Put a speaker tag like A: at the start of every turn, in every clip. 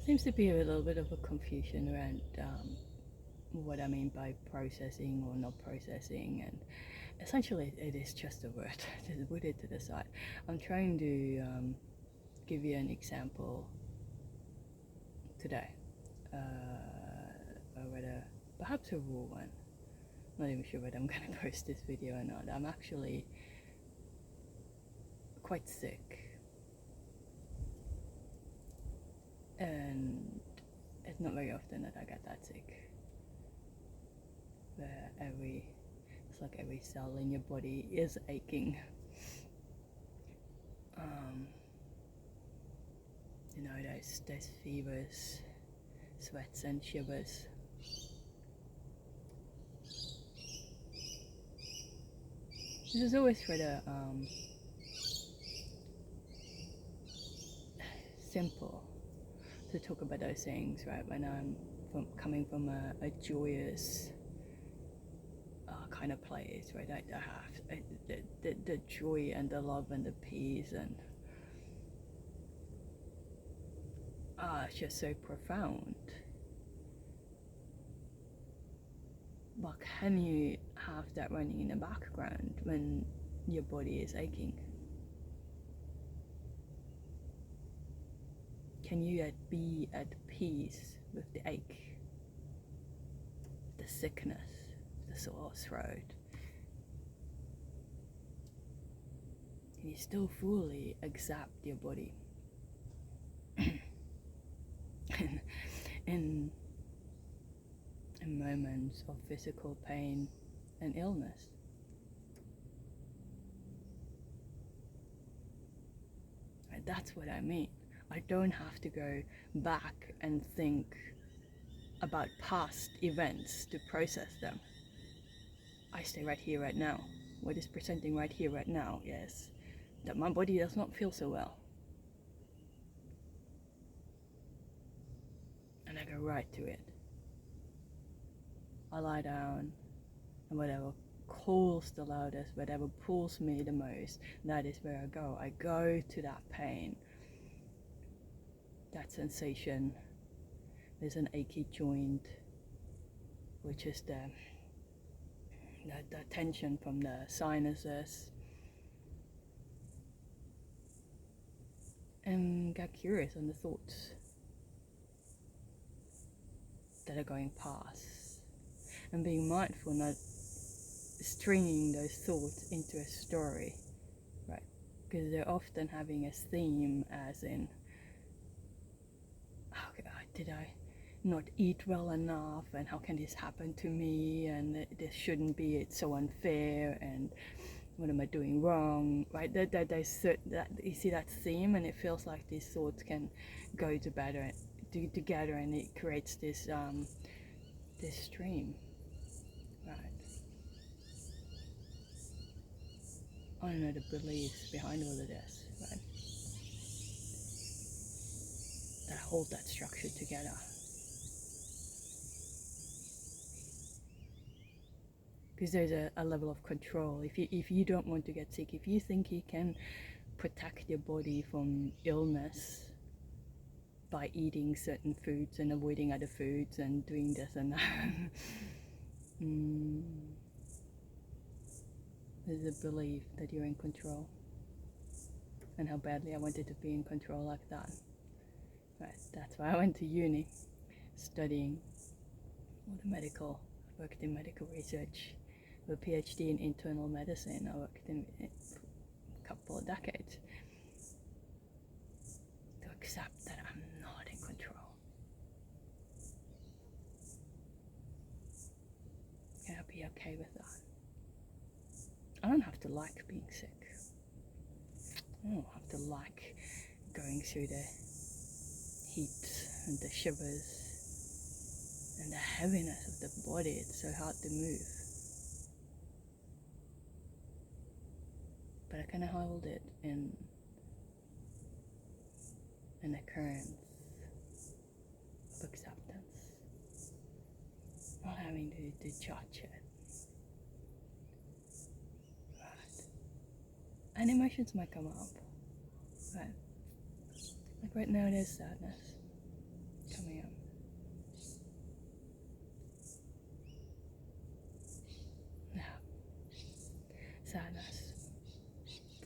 A: Seems to be a little bit of a confusion around what I mean by processing or not processing, and essentially it is just a word. Just put it to the side. I'm trying to give you an example today, or whether perhaps a raw one. Not even sure whether I'm going to post this video or not. I'm actually quite sick, and it's not very often that I get that sick. Where it's like every cell in your body is aching. Um, those fevers, sweats and shivers. This is always rather simple to talk about those things, right? When I'm coming from a joyous kind of place, right? I have the joy and the love and the peace, and it's just so profound. But can you have that running in the background when your body is aching? Can you be at peace with the ache, the sickness, the sore throat? Can you still fully accept your body? in moments of physical pain and illness. And that's what I mean. I don't have to go back and think about past events to process them. I stay right here, right now. What is presenting right here, right now, yes, that my body does not feel so well. And I go right to it. I lie down, and whatever calls the loudest, whatever pulls me the most, that is where I go. I go to that pain, that sensation. There's an achy joint, which is the tension from the sinuses, and get curious on the thoughts that are going past, and being mindful, not stringing those thoughts into a story, right? Because they're often having a theme, as in, oh God, did I not eat well enough, and how can this happen to me, and this shouldn't be, it's so unfair, and what am I doing wrong, right? That you see that theme, and it feels like these thoughts can go together, and it creates this this stream, right? I don't know the beliefs behind all of this, right? That hold that structure together. Because there's a level of control. If you don't want to get sick, if you think you can protect your body from illness by eating certain foods and avoiding other foods and doing this and that, there's a belief that you're in control, and how badly I wanted to be in control like that. Right, that's why I went to uni, studying all the medical. I worked in medical research, with a PhD in internal medicine. I worked in a couple of decades to accept that I'm not in control. Can I be okay with that? I don't have to like being sick. I don't have to like going through the heat and the shivers and the heaviness of the body. It's so hard to move. But I kind of hold it in an occurrence of acceptance, not having to judge it. Right. And emotions might come up. Right. Like right now, there's sadness. coming up. Now, sadness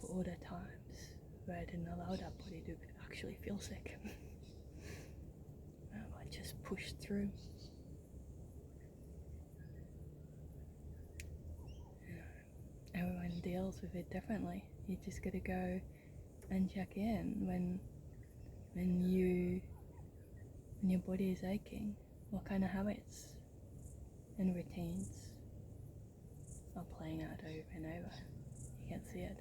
A: for all the times where I didn't allow that body to actually feel sick. I just pushed through. Everyone deals with it differently. You just gotta go and check in when your body is aching. What kind of habits and routines are playing out over and over? You can see it.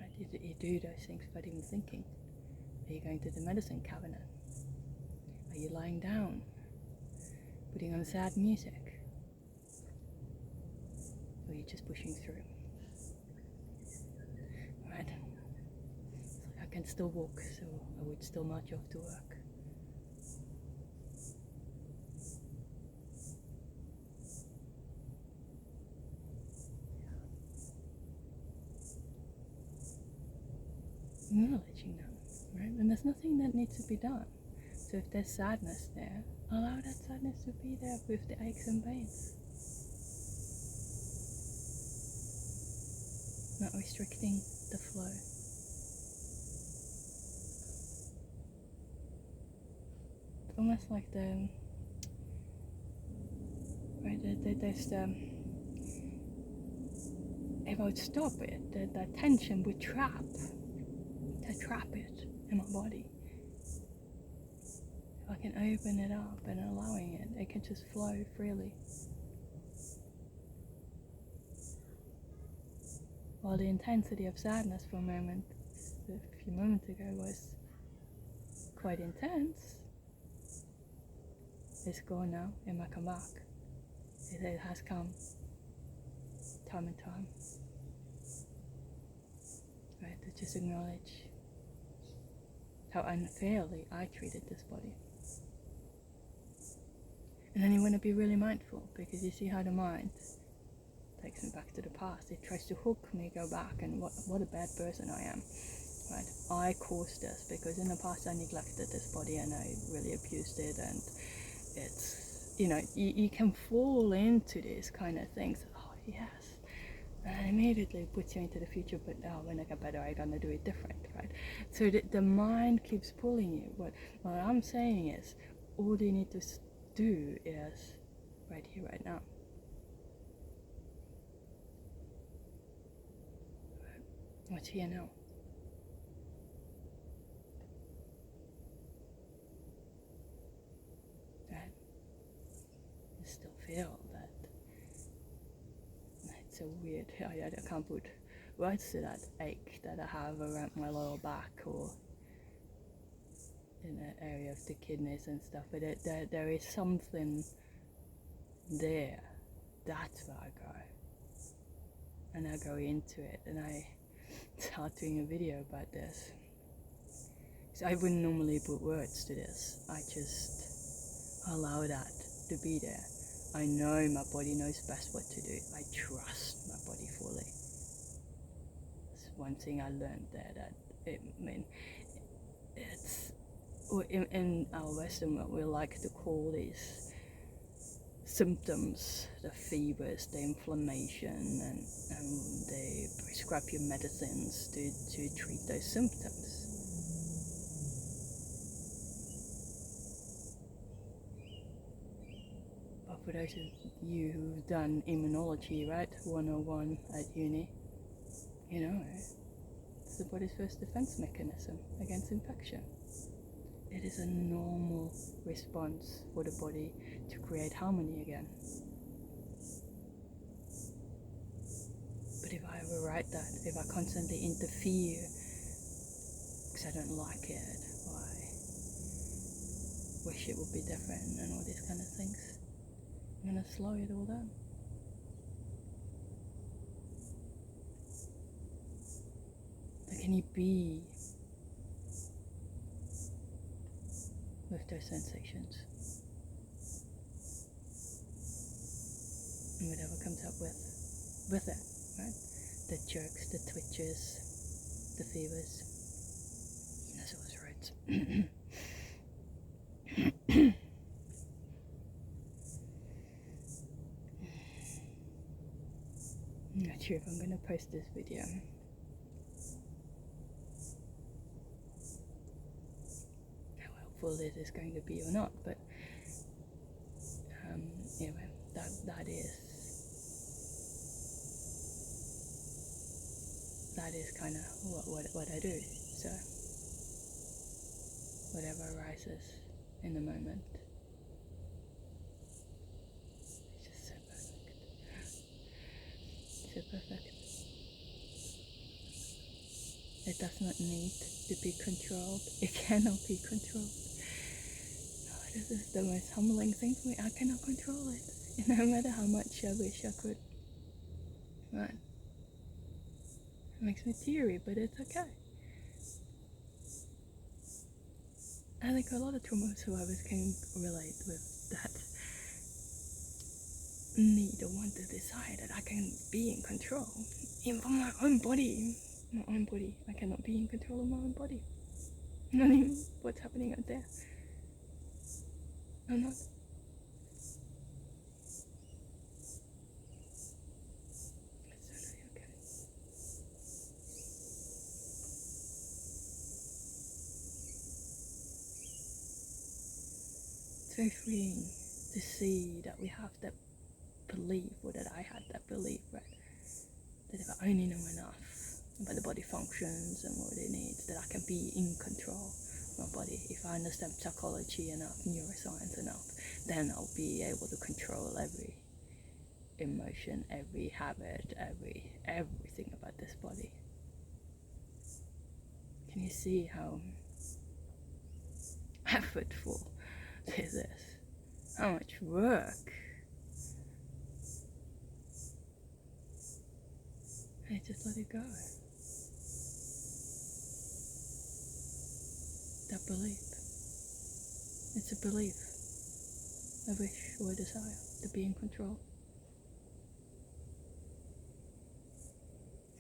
A: Right? You do those things without even thinking. Are you going to the medicine cabinet? Are you lying down, putting on sad music? Or are you just pushing through? Right? So I can still walk, so I would still march off to work. Acknowledging them, right? And there's nothing that needs to be done. So if there's sadness there, allow that sadness to be there with the aches and pains. Not restricting the flow. It's almost like there's if I would stop it, the tension would trap it in my body. If I can open it up and allowing it, it can just flow freely. While the intensity of sadness for a moment, a few moments ago, was quite intense, it's gone now. It might come back. It has come time and time. Right, to just acknowledge how unfairly I treated this body. And then you want to be really mindful, because you see how the mind takes me back to the past. It tries to hook me, go back, and what a bad person I am. Right? I caused this because in the past I neglected this body and I really abused it, and it's, you can fall into these kind of things. Oh yes, and it immediately puts you into the future, but when I get better I'm gonna do it different, right? So the mind keeps pulling you. What I'm saying is, all you need to do is right here, right now. What's here now? Right? I still feel that it's so weird. I can't put words to that ache that I have around my lower back or in the area of the kidneys and stuff, but there is something there. That's where I go, and I go into it, and I start doing a video about this. So I wouldn't normally put words to this. I just allow that to be there. I know my body knows best what to do. I trust my body fully. That's one thing I learned there, that it's in our Western world, we like to call these symptoms the fevers, the inflammation, and they prescribe you medicines to treat those symptoms. But for those of you who've done immunology, right, 101 at uni, it's the body's first defense mechanism against infection. It is a normal response for the body to create harmony again. But if I override that, if I constantly interfere because I don't like it, or I wish it would be different and all these kind of things, I'm going to slow it all down. So can you be with those sensations and whatever comes up with it, right? The jerks, the twitches, the fevers. That's what was right. sure if I'm gonna post this video. How helpful this is going to be or not, but anyway, that is kind of what I do. So whatever arises in the moment, it's just so perfect. So perfect. It does not need to be controlled. It cannot be controlled. Oh, this is the most humbling thing for me. I cannot control it. No matter how much I wish I could. Right. It makes me teary, but it's okay. I think a lot of trauma survivors can relate with that need or want to decide that I can be in control. Even from my own body. My own body. I cannot be in control of my own body. Not even what's happening out there. I'm not. It's totally okay. It's very freeing to see that we have that belief, or that I had that belief, right? That if I only know enough about the body functions and what it needs, that I can be in control of my body. If I understand psychology enough, neuroscience enough, then I'll be able to control every emotion, every habit, everything about this body. Can you see how effortful this is? How much work? I just let it go. That belief. It's a belief, a wish or a desire to be in control.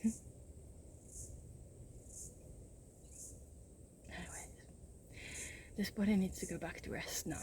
A: Anyways, this body needs to go back to rest now.